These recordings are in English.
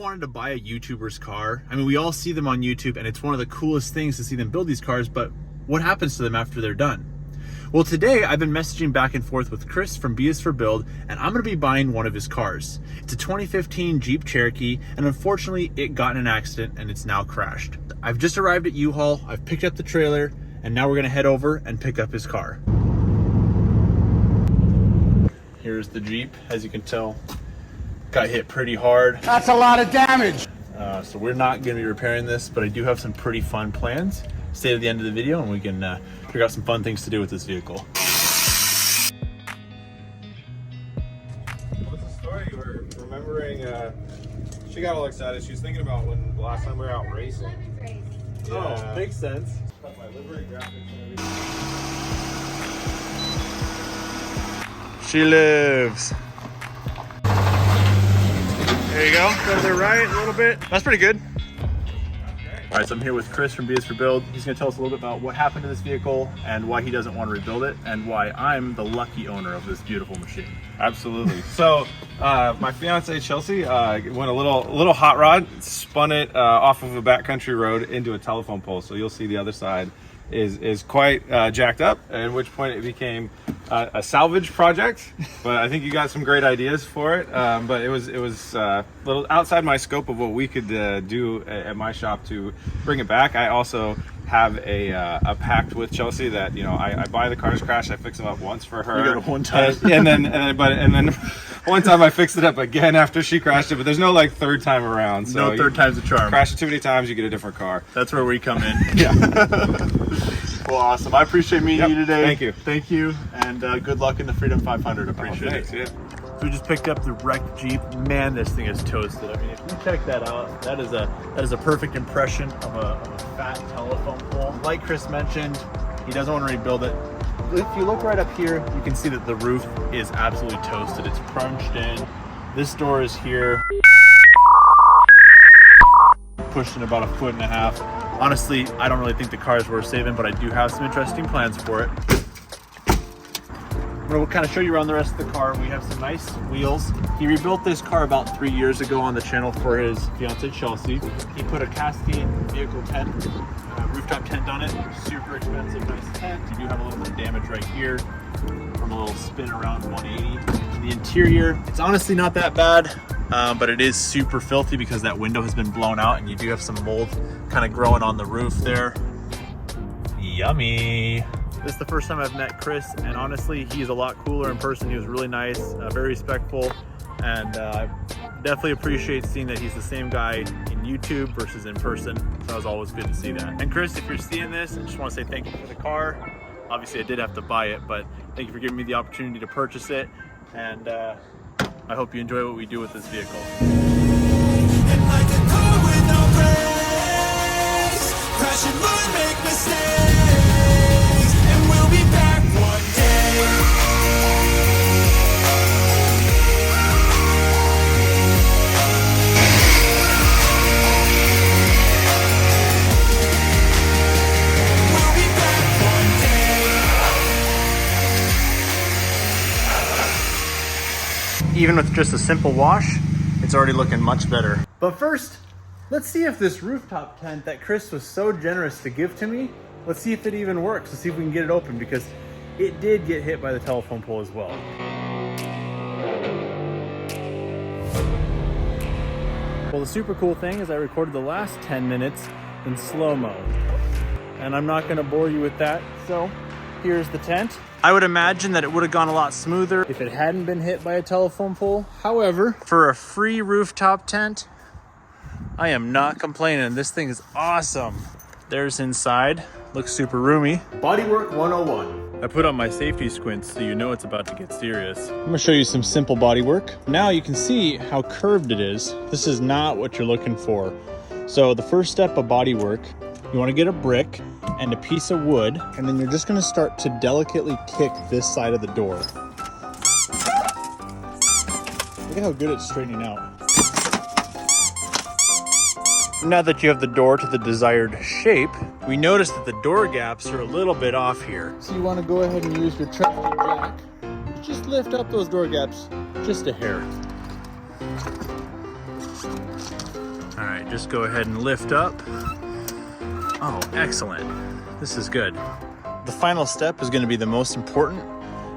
wanted to buy a YouTuber's car. I mean, we all see them on YouTube and it's one of the coolest things to see them build these cars, but what happens to them after they're done? Well, today I've been messaging back and forth with Chris from B is for Build, and I'm gonna be buying one of his cars. It's a 2015 Jeep Cherokee, and unfortunately it got in an accident and it's now crashed. I've just arrived at U-Haul, I've picked up the trailer, and now we're gonna head over and pick up his car. Here's the Jeep, as you can tell, got hit pretty hard. That's a lot of damage. So we're not gonna be repairing this, but I do have some pretty fun plans. Stay to the end of the video and we can figure out some fun things to do with this vehicle. What's the story? You were remembering, she got all excited. She was thinking about when the last time we were out racing. Oh, makes sense. Got my livery graphics and everything. She lives. There you go. Go to the right a little bit. That's pretty good. All right, so I'm here with Chris from B is for Build. He's gonna tell us a little bit about what happened to this vehicle and why he doesn't want to rebuild it and why I'm the lucky owner of this beautiful machine. Absolutely. So my fiance Chelsea went a little hot rod, spun it off of a backcountry road into a telephone pole. So you'll see the other side is quite jacked up, at which point it became a salvage project. But I think you got some great ideas for it. But it was a little outside my scope of what we could do at my shop to bring it back. I also have a pact with Chelsea that, you know, I buy the cars crashed, I fix them up once for her. You got it one time. and then one time I fixed it up again after she crashed it, but there's no like third time around. So no third time's a charm. Crash it too many times, you get a different car. That's where we come in. Yeah. Well, awesome. I appreciate meeting you today. Thank you. Thank you, and good luck in the Freedom 500. Appreciate Thanks, it. yeah. So we just picked up the wrecked Jeep. Man, this thing is toasted. I mean, if you check that out, that is a perfect impression of a fat telephone pole. Like Chris mentioned, he doesn't want to rebuild it. If you look right up here, you can see that the roof is absolutely toasted. It's crunched in. This door is here, pushed in about 1.5 feet. Honestly, I don't really think the car is worth saving, but I do have some interesting plans for it. We'll kind of show you around the rest of the car. We have some nice wheels. He rebuilt this car about 3 years ago on the channel for his fiance Chelsea. He put a casting vehicle tent, rooftop tent on it. Super expensive, nice tent. You do have a little bit of damage right here from a little spin around 180. The interior, it's honestly not that bad, but it is super filthy because that window has been blown out and you do have some mold kind of growing on the roof there. Yummy. This is the first time I've met Chris, and honestly, he's a lot cooler in person. He was really nice, very respectful, and I definitely appreciate seeing that he's the same guy in YouTube versus in person. So that was always good to see that. And Chris, if you're seeing this, I just want to say thank you for the car. Obviously, I did have to buy it, but thank you for giving me the opportunity to purchase it, and I hope you enjoy what we do with this vehicle. Even with just a simple wash, it's already looking much better. But first, let's see if this rooftop tent that Chris was so generous to give to me, let's see if it even works. Let's see if we can get it open, because it did get hit by the telephone pole as well. Well, the super cool thing is I recorded the last 10 minutes in slow-mo, and I'm not gonna bore you with that, so here's the tent. I would imagine that it would have gone a lot smoother if it hadn't been hit by a telephone pole. However, for a free rooftop tent, I am not complaining. This thing is awesome. There's inside, looks super roomy. Bodywork 101. I put on my safety squints so you know it's about to get serious. I'm gonna show you some simple bodywork. Now you can see how curved it is. This is not what you're looking for. So the first step of bodywork, you wanna get a brick and a piece of wood, and then you're just gonna start to delicately kick this side of the door. Look at how good it's straightening out. Now that you have the door to the desired shape, we notice that the door gaps are a little bit off here. So you wanna go ahead and use your trusty jack. Just lift up those door gaps just a hair. right, just go ahead and lift up. Oh, excellent. This is good. The final step is gonna be the most important.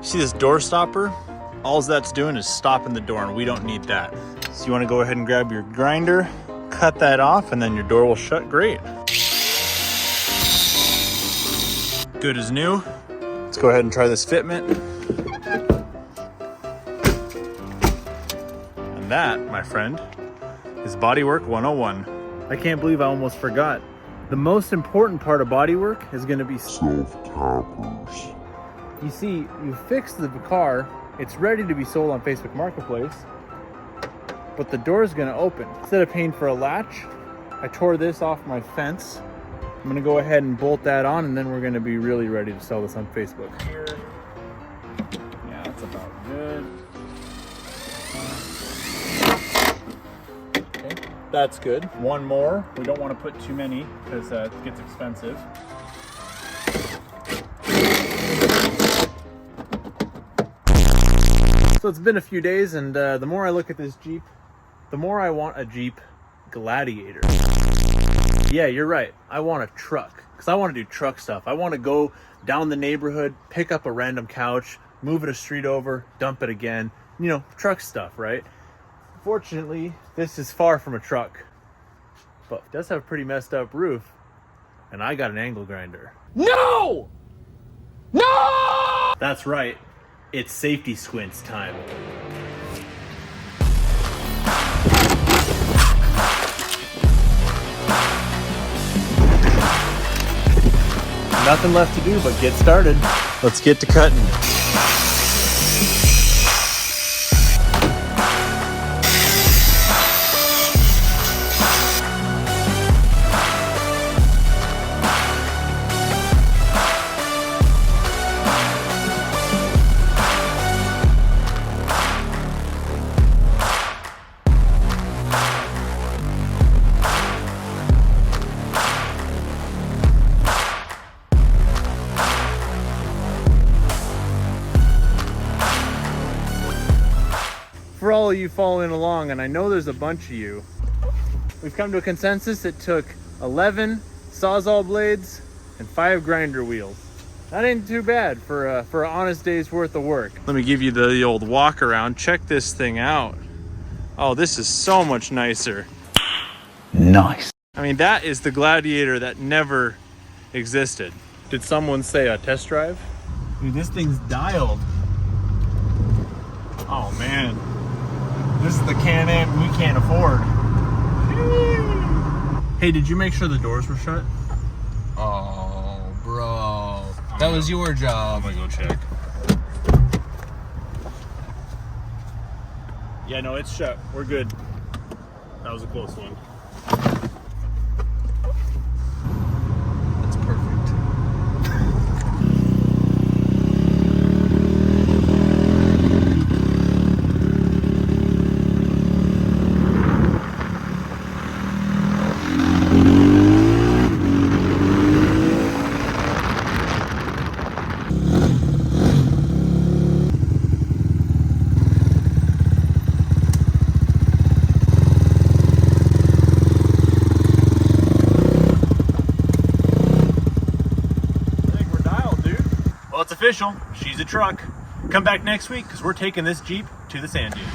See this door stopper? All that's doing is stopping the door, and we don't need that. So you wanna go ahead and grab your grinder, cut that off, and then your door will shut great. Good as new. Let's go ahead and try this fitment. And that, my friend, is bodywork 101. I can't believe I almost forgot. The most important part of bodywork is gonna be self-tappers. You see, you fix the car, it's ready to be sold on Facebook Marketplace, but the door is gonna open. Instead of paying for a latch, I tore this off my fence. I'm gonna go ahead and bolt that on, and then we're gonna be really ready to sell this on Facebook. Here. Yeah, that's about good. Okay, that's good. One more. We don't want to put too many because it gets expensive. So it's been a few days, and the more I look at this Jeep, the more I want a Jeep Gladiator. Yeah, you're right. I want a truck because I want to do truck stuff. I want to go down the neighborhood, pick up a random couch, move it a street over, dump it again. You know, truck stuff, right? Fortunately, this is far from a truck, but it does have a pretty messed up roof, and I got an angle grinder. No! No! That's right. It's safety squints time. Nothing left to do but get started. Let's get to cutting. For all of you following along, and I know there's a bunch of you, we've come to a consensus. It took 11 Sawzall blades and 5 grinder wheels. That ain't too bad for an honest day's worth of work. Let me give you the old walk around. Check this thing out. Oh, this is so much nicer. Nice. I mean, that is the Gladiator that never existed. Did someone say a test drive? Dude, this thing's dialed. Oh man. This is the Can-Am we can't afford. Hey, did you make sure the doors were shut? Oh, bro. That was your job. I'm gonna go check. Yeah, no, it's shut. We're good. That was a close one. That's perfect. It's official. She's a truck. Come back next week because we're taking this Jeep to the sand dunes.